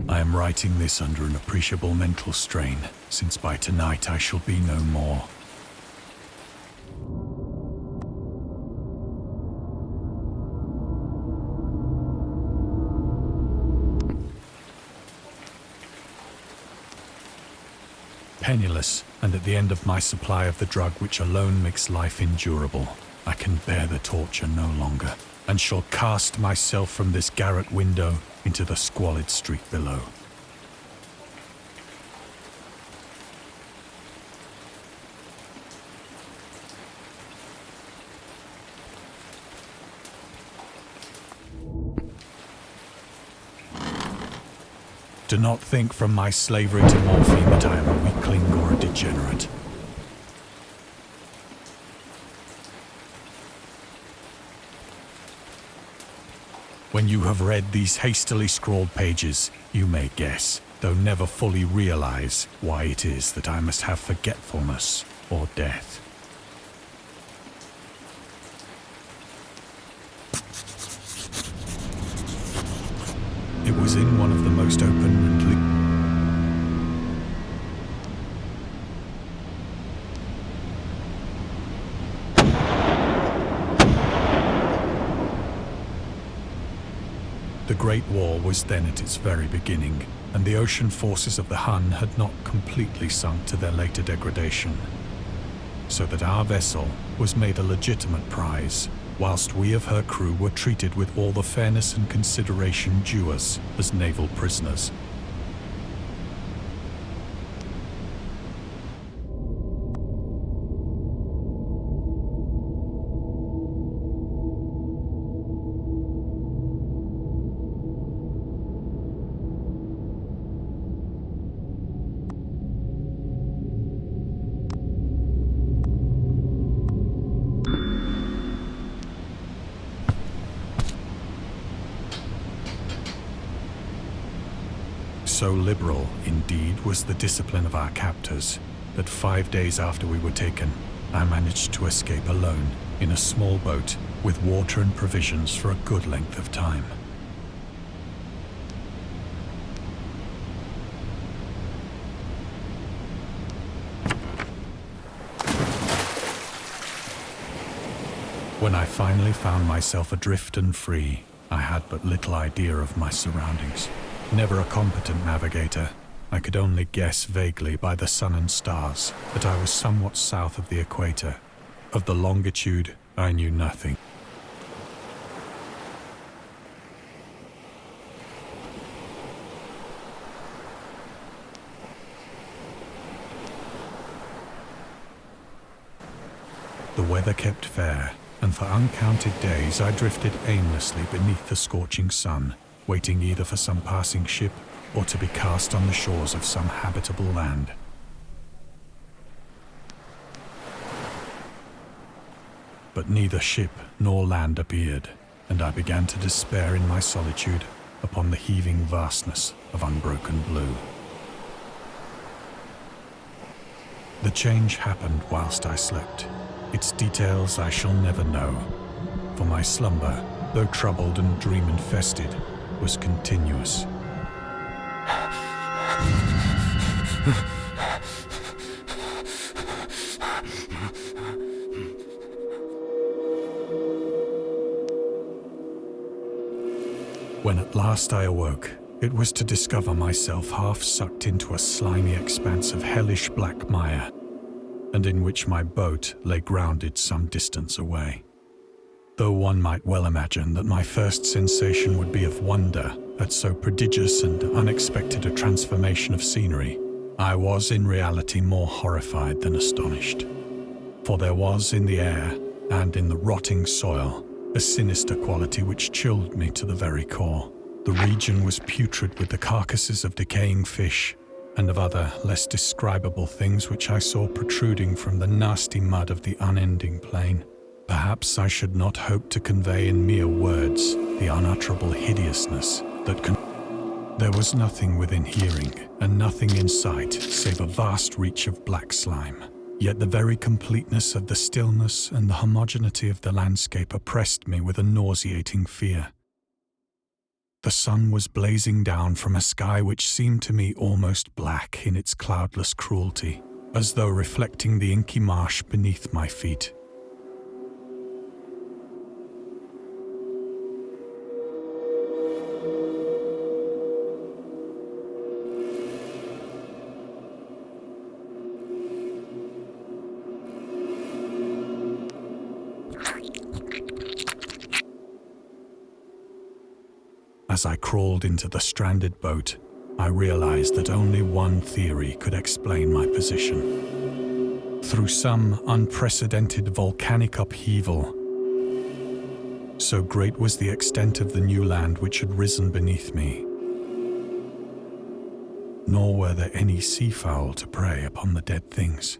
I am writing this under an appreciable mental strain, since by tonight I shall be no more. Penniless, and at the end of my supply of the drug which alone makes life endurable, I can bear the torture no longer, and shall cast myself from this garret window into the squalid street below. Do not think from my slavery to morphine that I am a weakling or a degenerate. When you have read these hastily scrawled pages, you may guess, though never fully realize, why it is that I must have forgetfulness or death. It was in one of the most open and The Great War was then at its very beginning, and the ocean forces of the Hun had not completely sunk to their later degradation, so that our vessel was made a legitimate prize, whilst we of her crew were treated with all the fairness and consideration due us as naval prisoners. So liberal, indeed, was the discipline of our captors, that 5 days after we were taken, I managed to escape alone in a small boat with water and provisions for a good length of time. When I finally found myself adrift and free, I had but little idea of my surroundings. Never a competent navigator, I could only guess vaguely by the sun and stars that I was somewhat south of the equator. Of the longitude, I knew nothing. The weather kept fair, and for uncounted days I drifted aimlessly beneath the scorching sun, waiting either for some passing ship or to be cast on the shores of some habitable land. But neither ship nor land appeared, and I began to despair in my solitude upon the heaving vastness of unbroken blue. The change happened whilst I slept. Its details I shall never know, for my slumber, though troubled and dream-infested, was continuous. When at last I awoke, it was to discover myself half sucked into a slimy expanse of hellish black mire, and in which my boat lay grounded some distance away. Though one might well imagine that my first sensation would be of wonder at so prodigious and unexpected a transformation of scenery, I was in reality more horrified than astonished. For there was in the air, and in the rotting soil, a sinister quality which chilled me to the very core. The region was putrid with the carcasses of decaying fish, and of other less describable things which I saw protruding from the nasty mud of the unending plain. Perhaps I should not hope to convey in mere words the unutterable hideousness that There was nothing within hearing, and nothing in sight, save a vast reach of black slime. Yet the very completeness of the stillness and the homogeneity of the landscape oppressed me with a nauseating fear. The sun was blazing down from a sky which seemed to me almost black in its cloudless cruelty, as though reflecting the inky marsh beneath my feet. As I crawled into the stranded boat, I realized that only one theory could explain my position. Through some unprecedented volcanic upheaval, so great was the extent of the new land which had risen beneath me, nor were there any seafowl to prey upon the dead things.